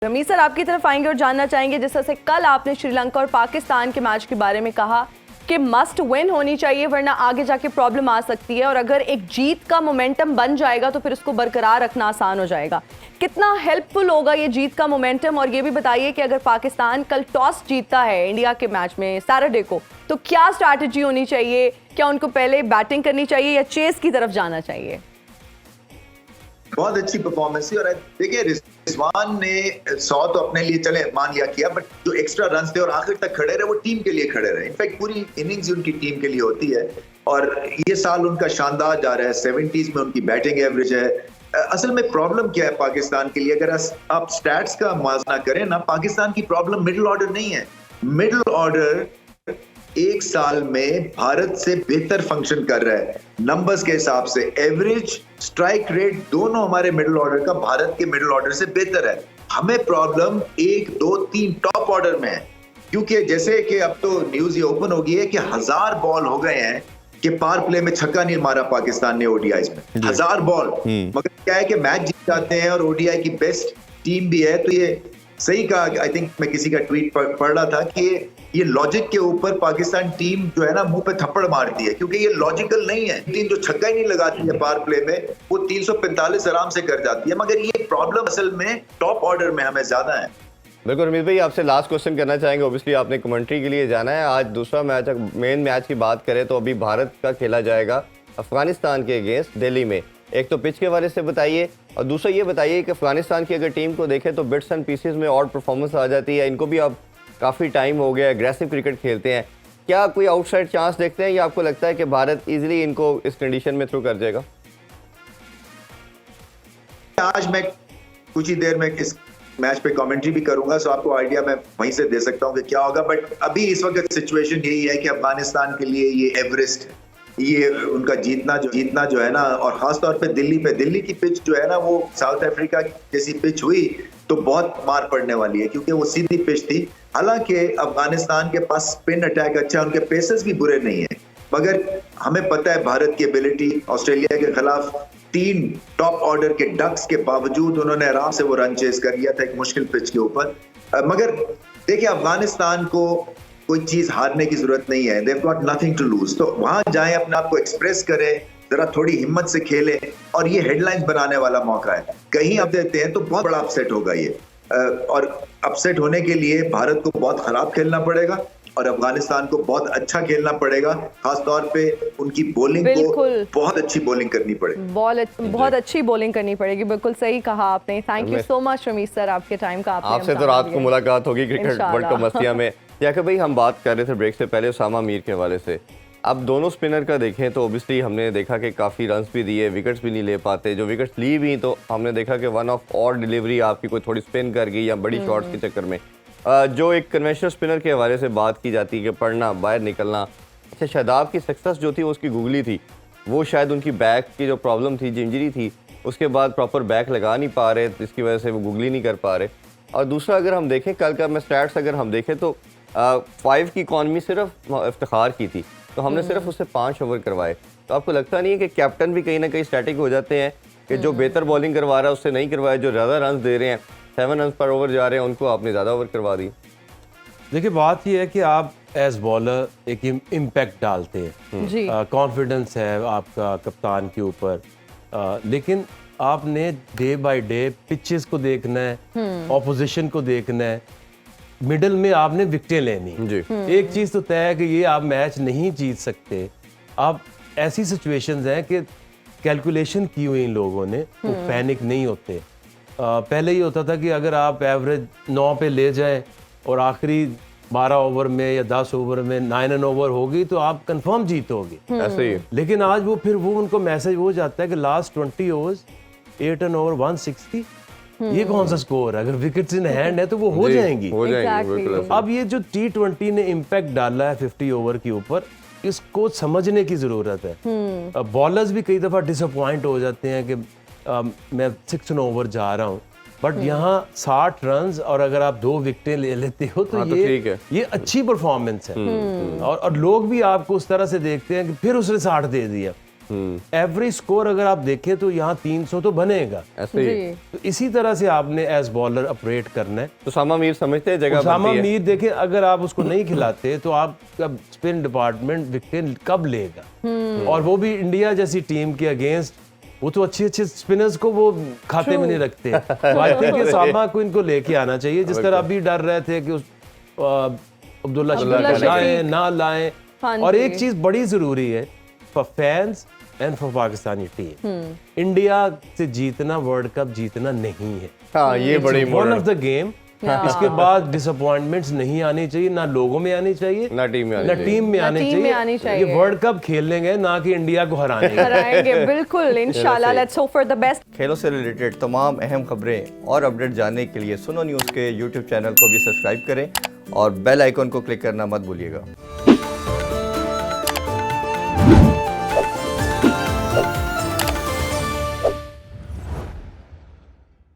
Ramiz sir आपकी तरफ आएंगे और जानना चाहेंगे जिस तरह से कल आपने श्रीलंका और पाकिस्तान के मैच के बारे में कहा कि मस्ट विन होनी चाहिए वरना आगे जाके प्रॉब्लम आ सकती है और अगर एक जीत का मोमेंटम बन जाएगा तो फिर उसको बरकरार रखना आसान हो जाएगा। कितना हेल्पफुल होगा ये जीत का मोमेंटम? और ये भी बताइए कि अगर पाकिस्तान कल टॉस जीतता है इंडिया के मैच में सैटरडे को तो क्या स्ट्रैटेजी होनी चाहिए? क्या उनको पहले बैटिंग करनी चाहिए या चेस की तरफ जाना चाहिए? बहुत अच्छी परफॉर्मेंस थी और देखिए रिजवान ने 100 तो अपने लिए चले मान लिया किया, बट जो एक्स्ट्रा रन थे और आखिर तक खड़े रहे वो टीम के लिए खड़े रहे। इनफैक्ट पूरी इनिंग्स उनकी टीम के लिए होती है और ये साल उनका शानदार जा रहा है। 70s में उनकी बैटिंग एवरेज है। असल में प्रॉब्लम क्या है पाकिस्तान के लिए, अगर आप स्टैट्स का मुआवजा करें ना, पाकिस्तान की प्रॉब्लम मिडिल ऑर्डर नहीं है। मिडिल ऑर्डर एक साल में भारत से बेहतर फंक्शन कर रहा है नंबर्स के हिसाब से। एवरेज स्ट्राइक रेट दोनों हमारे मिडिल ऑर्डर का भारत के मिडिल ऑर्डर से बेहतर है। हमें प्रॉब्लम 1, 2, 3 टॉप ऑर्डर में है, क्योंकि जैसे कि अब तो न्यूज ये ओपन हो गई है कि 1000 बॉल हो गए हैं कि पावर प्ले में छक्का नहीं मारा पाकिस्तान ने ओडीआई में। 1000 बॉल, मगर क्या है कि मैच जीत जाते हैं और ओडीआई की बेस्ट टीम भी है। तो ये सही कहा, आई थिंक मैं किसी का ट्वीट पढ़ रहा था कि ये लॉजिक के ऊपर पाकिस्तान टीम जो है ना मुंह पे थप्पड़ मारती है, क्योंकि ये लॉजिकल नहीं है। टीम जो छक्का ही नहीं लगाती है पावर प्ले में वो 345 आराम से कर जाती है, मगर ये प्रॉब्लम असल में टॉप ऑर्डर में हमें ज्यादा है। बिल्कुल रमीज भाई, आपसे लास्ट क्वेश्चन करना चाहेंगे। ओबियसली आपने कमेंट्री के लिए जाना है। आज दूसरा मैच, मेन मैच की बात करें तो अभी भारत का खेला जाएगा अफगानिस्तान के अगेंस्ट दिल्ली में। एक तो पिच के बारे से बताइए और दूसरा ये बताइए कि अफगानिस्तान की अगर टीम को देखें तो बिट्स एंड पीसेस में और परफॉर्मेंस आ जाती है। इनको भी अब काफ़ी टाइम हो गया, एग्रेसिव क्रिकेट खेलते हैं। क्या कोई आउटसाइड चांस देखते हैं या आपको लगता है कि भारत इजीली इनको इस कंडीशन में थ्रू कर जाएगा? आज मैं कुछ ही देर में इस मैच पे कमेंट्री भी करूंगा, सो आपको आइडिया मैं वहीं से दे सकता हूं कि क्या होगा। बट अभी इस वक्त सिचुएशन यही है कि अफगानिस्तान के लिए ये एवरेस्ट, ये उनका जीतना जो है ना, और खास तौर पे दिल्ली की पिच जो है ना, वो साउथ अफ्रीका जैसी पिच हुई तो बहुत मार पड़ने वाली है, क्योंकि वो सीधी पिच थी। हालांकि अफगानिस्तान के पास स्पिन अटैक अच्छा है, उनके पेसर्स भी बुरे नहीं है, मगर हमें पता है भारत की एबिलिटी। ऑस्ट्रेलिया के खिलाफ 3 टॉप ऑर्डर के डक्स के बावजूद उन्होंने आराम से वो रन चेस कर लिया था एक मुश्किल पिच के ऊपर। मगर देखिए अफगानिस्तान को कोई चीज हारने की जरूरत नहीं है। They've got nothing to lose। तो वहां जाएं, अपने आप को एक्सप्रेस करें, जरा थोड़ी हिम्मत से खेलें और ये हेडलाइंस बनाने वाला मौका है। कहीं अब देते हैं तो बहुत बड़ा अपसेट होगा ये, और अपसेट होने के लिए भारत को बहुत खराब खेलना पड़ेगा और अफगानिस्तान को बहुत अच्छा खेलना पड़ेगा। खास तौर पे उनकी बॉलिंग को बहुत अच्छी बॉलिंग करनी पड़ेगी। बहुत अच्छी बॉलिंग करनी पड़ेगी। बिल्कुल सही कहा आपने। Thank you so much Ramiz sir, आपके टाइम का। आपसे तो रात को मुलाकात होगी क्रिकेट वर्ल्ड कप मस्तिया में। याकूब भाई, हम बात कर रहे थे ब्रेक से पहले उसामा मीर के हवाले से। अब दोनों स्पिनर का देखें तो ओबियसली हमने देखा कि काफ़ी रन्स भी दिए, विकेट्स भी नहीं ले पाते। जो विकेट्स ली भी तो हमने देखा कि वन ऑफ और डिलीवरी आपकी कोई थोड़ी स्पिन कर गई या बड़ी शॉट्स के चक्कर में। जो एक कन्वेंशनल स्पिनर के हवाले से बात की जाती है कि पढ़ना, बाहर निकलना। अच्छा, शादाब की सक्सेस जो थी वो उसकी गुगली थी, वो शायद उनकी बैक की जो प्रॉब्लम थी, जो इंजरी थी, उसके बाद प्रॉपर बैक लगा नहीं पा रहे, जिसकी वजह से वो गुगली नहीं कर पा रहे। और दूसरा अगर हम देखें कल का मैं स्टैट्स अगर हम देखें तो 5 की इकॉनमी सिर्फ इफ्तिखार की थी, तो हमने सिर्फ उससे 5 ओवर करवाए। तो आपको लगता नहीं है कि कैप्टन भी कहीं ना कहीं स्टैटिक हो जाते हैं कि जो बेहतर बॉलिंग करवा रहा है उससे नहीं करवाए, जो ज़्यादा रन दे रहे हैं 7 रन पर ओवर जा रहे हैं उनको आपने ज़्यादा ओवर करवा दी? देखिए बात यह है कि आप एज बॉलर एक इम्पैक्ट डालते हैं, कॉन्फिडेंस है आपका कप्तान के ऊपर, लेकिन आपने डे बाय डे पिचेस को देखना है, ऑपोजिशन को देखना है, मिडल में आपने विकेटें लेनी। एक चीज तो तय है कि ये आप मैच नहीं जीत सकते। आप ऐसी सिचुएशंस हैं कि कैलकुलेशन की हुई इन लोगों ने, वो पैनिक नहीं होते। पहले ये होता था कि अगर आप एवरेज 9 पे ले जाएं और आखिरी 12 ओवर में या 10 ओवर में 9 रन ओवर होगी तो आप कंफर्म जीतोगे, ऐसे ही। लेकिन आज वो फिर वो उनको मैसेज हो जाता है कि लास्ट 20 ओवर्स 8 रन ओवर 160। ये कौन सा स्कोर है? अगर विकेट्स इन हैंड है तो वो हो जाएंगी। अब ये जो T20 ने इम्पैक्ट डाला है 50 ओवर के ऊपर, इसको समझने की जरूरत है। बॉलर्स भी कई दफा डिसअपॉइंट हो जाते हैं कि मैं 6 ओवर जा रहा हूँ, बट यहाँ 60 रन और अगर आप 2 विकेटें ले लेते हो तो ये अच्छी परफॉर्मेंस है। और लोग भी आपको उस तरह से देखते हैं कि फिर उसने 60 दे दिया। एवरेज स्कोर अगर आप देखें तो यहाँ 300 तो बनेगा। ऐसे ही जी तो इसी तरह से आपने एज बॉलर ऑपरेट करना है। तो उसामा मीर समझते हैं जगह उसामा बनती है। मीर देखें, अगर आप उसको नहीं खिलाते तो आपका स्पिन डिपार्टमेंट विकेट कब लेगा, और वो भी इंडिया जैसी टीम के अगेंस्ट। वो तो अच्छे अच्छे स्पिनर्स को वो खाते में नहीं रखते। आई थिंक उसामा को इनको लेके आना चाहिए, जिस तरह अभी डर रहे थे कि अब्दुल्ला शफीक लाएं ना लाएं। हाँ और जी। एक चीज बड़ी जरूरी है for fans and for Pakistani team, India से जीतना वर्ल्ड कप जीतना नहीं है। हाँ ये बड़ी वन ऑफ द गेम। इसके बाद डिसअपॉइंटमेंट्स नहीं आनी चाहिए, ना लोगों में आनी चाहिए, ना टीम में आनी ना चाहिए। टीम में ना आनी टीम में आनी चाहिए। ये चाहिए। वर्ल्ड कप खेलेंगे ना कि इंडिया को हराने। कराएंगे बिल्कुल इंशाल्लाह। Let's hope for the best. खेलों से रिलेटेड तमाम अहम खबरें और अपडेट जानने के लिए सुनो न्यूज़ के यूट्यूब चैनल को भी सब्सक्राइब करें और बेल आइकन को क्लिक करना मत भूलिएगा।